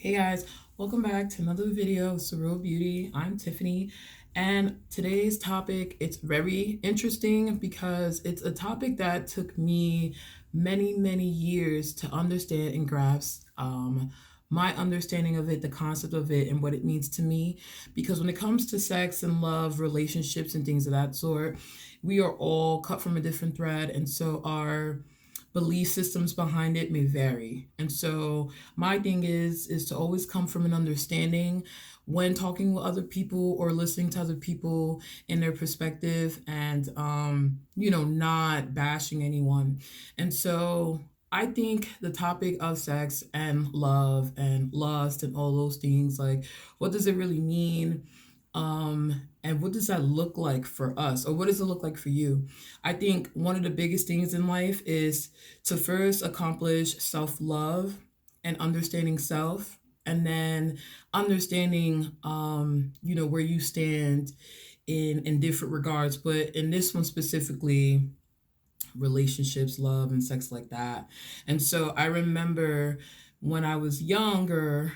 Hey guys, welcome back to another video of Surreal Beauty. I'm Tiffany, and today's topic, it's very interesting because it's a topic that took me many years to understand and grasp. My understanding of it, the concept of it, and what it means to me. Because when it comes to sex and love, relationships, and things of that sort, we are all cut from a different thread, and so our belief systems behind it may vary. And so my thing is to always come from an understanding when talking with other people or listening to other people in their perspective, and not bashing anyone. And so I think the topic of sex and love and lust and all those things, like, what does it really mean? And what does that look like for us, or what does it look like for you? I think one of the biggest things in life is to first accomplish self-love and understanding self, and then understanding where you stand in different regards, but in this one specifically, relationships, love, and sex, like that. And so I remember when I was younger,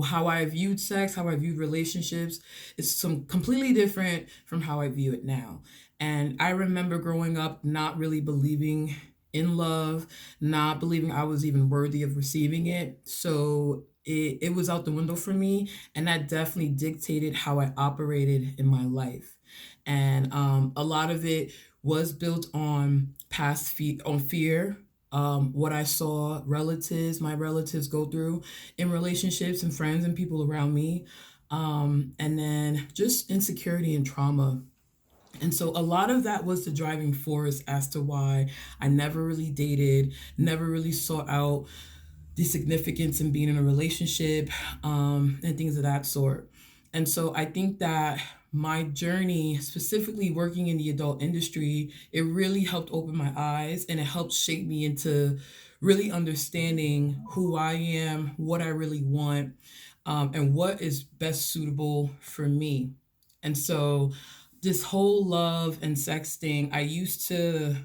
how I viewed sex, how I viewed relationships is some completely different from how I view it now. And I remember growing up not really believing in love, not believing I was even worthy of receiving it. So it was out the window for me, and that definitely dictated how I operated in my life. And a lot of it was built on on fear, what I saw my relatives go through in relationships and friends and people around me, and then just insecurity and trauma. And so a lot of that was the driving force as to why I never really dated, never really sought out the significance in being in a relationship, and things of that sort. And so I think that my journey, specifically working in the adult industry, it really helped open my eyes, and it helped shape me into really understanding who I am, what I really want, and what is best suitable for me. And so this whole love and sex thing, I used to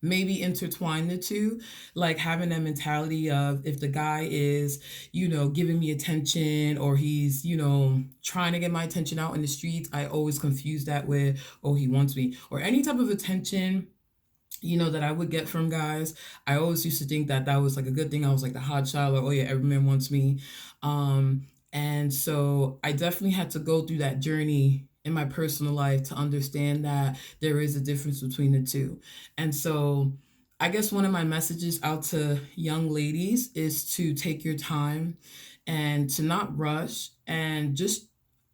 maybe intertwine the two, like having that mentality of, if the guy is, giving me attention, or he's, trying to get my attention out in the streets, I always confuse that with, oh, he wants me, or any type of attention, that I would get from guys. I always used to think that that was like a good thing. I was like the hot shot, or, oh yeah, every man wants me. And so I definitely had to go through that journey in my personal life to understand that there is a difference between the two. And so I guess one of my messages out to young ladies is to take your time and to not rush, and just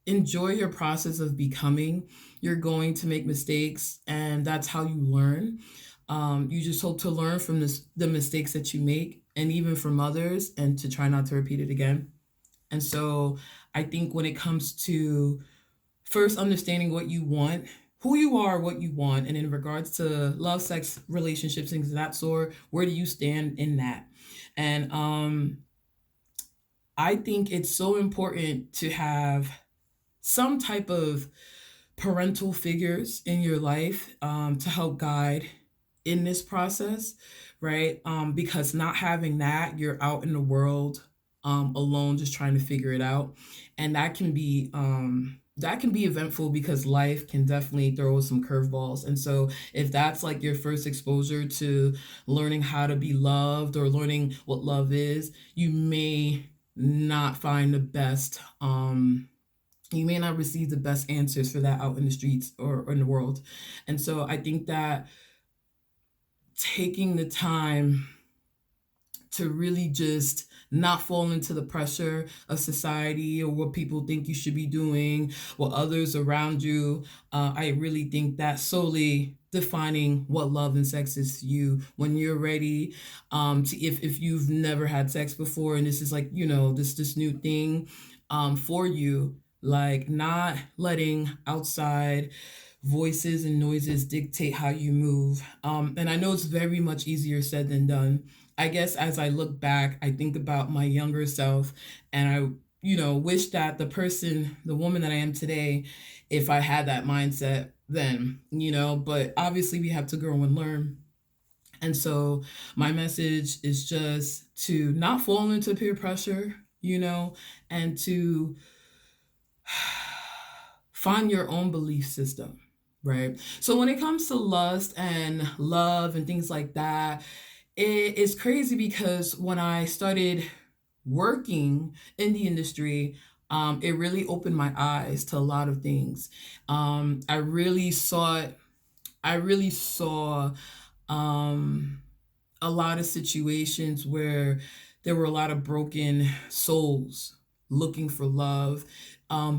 enjoy your process of becoming. You're going to make mistakes, and that's how you learn. You just hope to learn from the mistakes that you make, and even from others, and to try not to repeat it again. And so I think when it comes to first understanding what you want, who you are, what you want, and in regards to love, sex, relationships, things of that sort, where do you stand in that? And I think it's so important to have some type of parental figures in your life, to help guide in this process, right? Because not having that, you're out in the world, alone, just trying to figure it out, and that can be eventful, because life can definitely throw some curveballs. And so if that's like your first exposure to learning how to be loved, or learning what love is, you may not find the best you may not receive the best answers for that out in the streets, or in the world. And so I think that taking the time to really just not fall into the pressure of society, or what people think you should be doing, what others around you, I really think that solely defining what love and sex is to you when you're ready, to, if you've never had sex before, and this is like, this new thing, for you, like, not letting outside voices and noises dictate how you move. And I know it's very much easier said than done. I guess as I look back, I think about my younger self, and I, wish that the woman that I am today, if I had that mindset then, but obviously we have to grow and learn. And so my message is just to not fall into peer pressure, you know, and to find your own belief system, right? So when it comes to lust and love and things like that, it is crazy because when I started working in the industry, it really opened my eyes to a lot of things. I really saw it. I really saw um, a lot of situations where there were a lot of broken souls looking for love.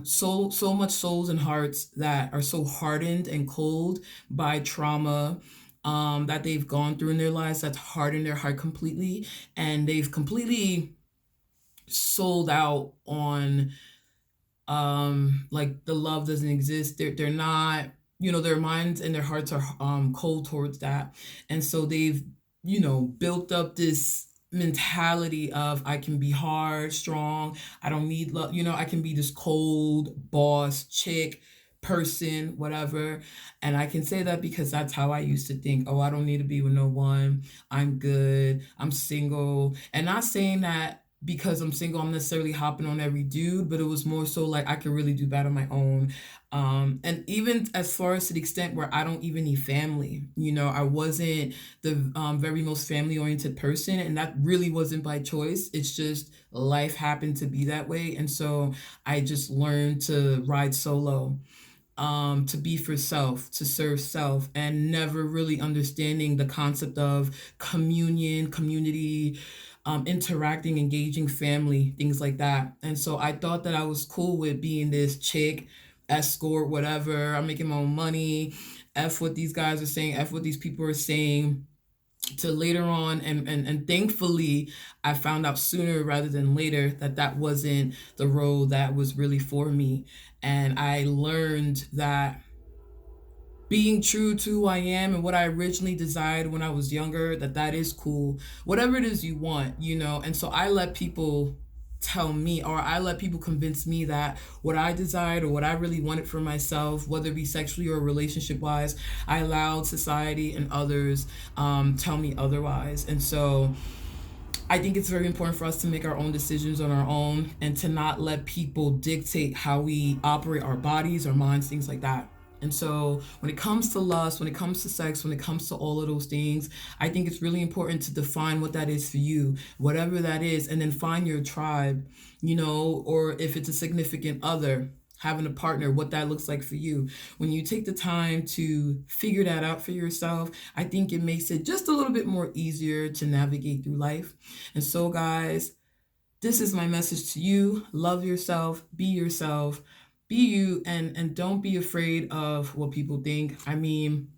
So much souls and hearts that are so hardened and cold by trauma that they've gone through in their lives that's hardened their heart completely, and they've completely sold out on like the love doesn't exist. They're not, their minds and their hearts are cold towards that. And so they've, built up this mentality of I can be hard, strong, I don't need love, I can be this cold boss chick person, whatever. And I can say that because that's how I used to think. Oh, I don't need to be with no one. I'm good. I'm single. And not saying that because I'm single, I'm necessarily hopping on every dude, but it was more so like I could really do that on my own. And even as far as to the extent where I don't even need family, I wasn't the very most family oriented person, and that really wasn't by choice. It's just life happened to be that way. And so I just learned to ride solo, to be for self, to serve self, and never really understanding the concept of communion, community, interacting, engaging family, things like that. And so I thought that I was cool with being this chick, escort, whatever. I'm making my own money. F what these guys are saying, F what these people are saying. To later on, and thankfully I found out sooner rather than later that that wasn't the road that was really for me. And I learned that being true to who I am and what I originally desired when I was younger, that that is cool. Whatever it is you want, And so I let people tell me, or I let people convince me that what I desired or what I really wanted for myself, whether it be sexually or relationship wise, I allowed society and others tell me otherwise. And so I think it's very important for us to make our own decisions on our own and to not let people dictate how we operate our bodies, our minds, things like that. And so when it comes to lust, when it comes to sex, when it comes to all of those things, I think it's really important to define what that is for you, whatever that is, and then find your tribe, or if it's a significant other, having a partner, what that looks like for you. When you take the time to figure that out for yourself, I think it makes it just a little bit more easier to navigate through life. And so, guys, this is my message to you. Love yourself, be you, and don't be afraid of what people think. I mean,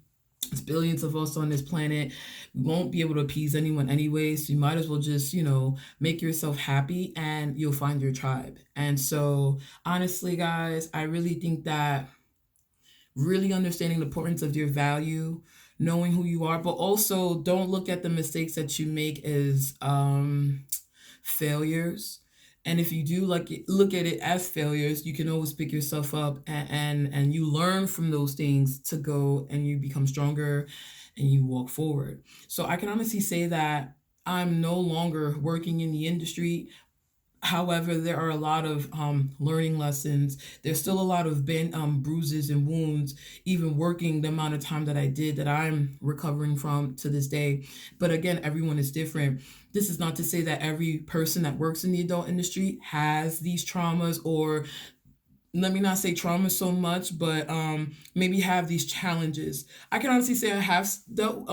there's billions of us on this planet. We won't be able to appease anyone anyway, so you might as well just, make yourself happy and you'll find your tribe. And so, honestly, guys, I really think that really understanding the importance of your value, knowing who you are, but also don't look at the mistakes that you make as failures. And if you do look at it as failures, you can always pick yourself up, and you learn from those things to go and you become stronger and you walk forward. So I can honestly say that I'm no longer working in the industry. However, there are a lot of learning lessons. There's still a lot of bruises and wounds, even working the amount of time that I did, that I'm recovering from to this day. But again, everyone is different. This is not to say that every person that works in the adult industry has these traumas, or let me not say trauma so much, but maybe have these challenges. I can honestly say I have dealt,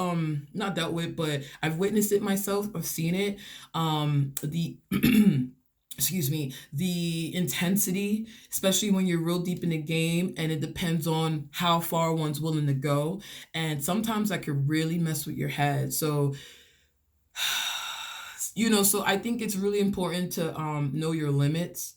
not dealt with, but I've witnessed it myself. I've seen it. The excuse me, the intensity, especially when you're real deep in the game, and it depends on how far one's willing to go. And sometimes that could really mess with your head. So, so I think it's really important to know your limits.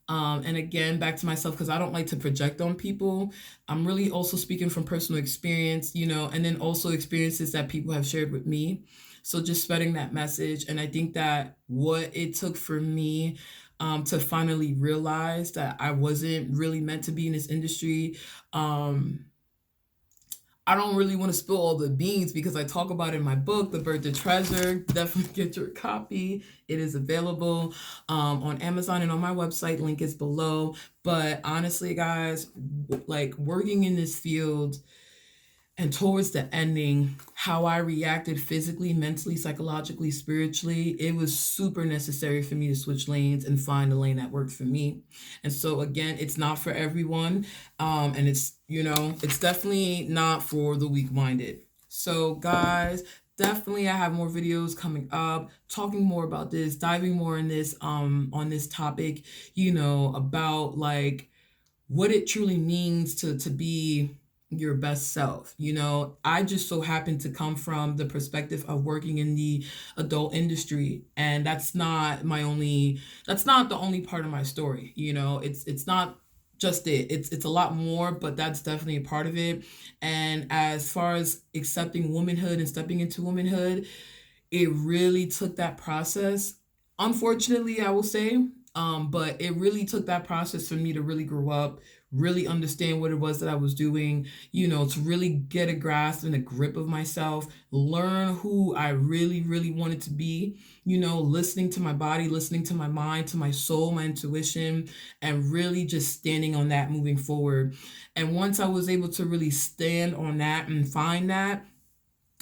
And again, back to myself, because I don't like to project on people. I'm really also speaking from personal experience, and then also experiences that people have shared with me. So just spreading that message. And I think that what it took for me to finally realize that I wasn't really meant to be in this industry, um, I don't really want to spill all the beans because I talk about it in my book, The Birth of Treasure. Definitely get your copy. It is available on Amazon and on my website. Link is below. But honestly, guys, like working in this field and towards the ending, how I reacted physically, mentally, psychologically, spiritually, it was super necessary for me to switch lanes and find a lane that worked for me. And so, again, it's not for everyone. And it's, it's definitely not for the weak minded. So, guys, definitely I have more videos coming up talking more about this, diving more in this, on this topic, about like what it truly means to be your best self. I just so happen to come from the perspective of working in the adult industry, and that's not the only part of my story. It's not just it's a lot more, but that's definitely a part of it. And as far as accepting womanhood and stepping into womanhood, it really took that process. Unfortunately, I will say, but it really took that process for me to really grow up, really understand what it was that I was doing, to really get a grasp and a grip of myself, learn who I really, really wanted to be, listening to my body, listening to my mind, to my soul, my intuition, and really just standing on that moving forward. And once I was able to really stand on that and find that,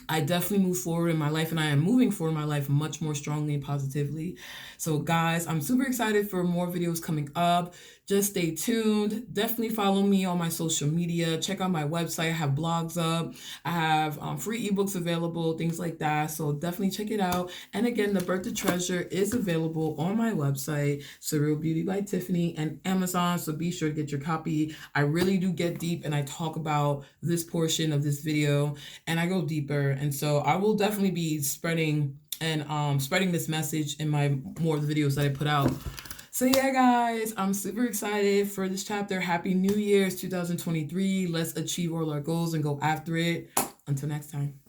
I definitely move forward in my life, and I am moving forward in my life much more strongly and positively. So, guys, I'm super excited for more videos coming up. Just stay tuned. Definitely follow me on my social media. Check out my website. I have blogs up. I have free ebooks available, things like that. So, definitely check it out. And again, The Birth of Treasure is available on my website, Surreal Beauty by Tiffany, and Amazon. So, be sure to get your copy. I really do get deep, and I talk about this portion of this video, and I go deeper. And so I will definitely be spreading this message in my more of the videos that I put out. So yeah, guys, I'm super excited for this chapter. Happy New Year's 2023. Let's achieve all our goals and go after it. Until next time.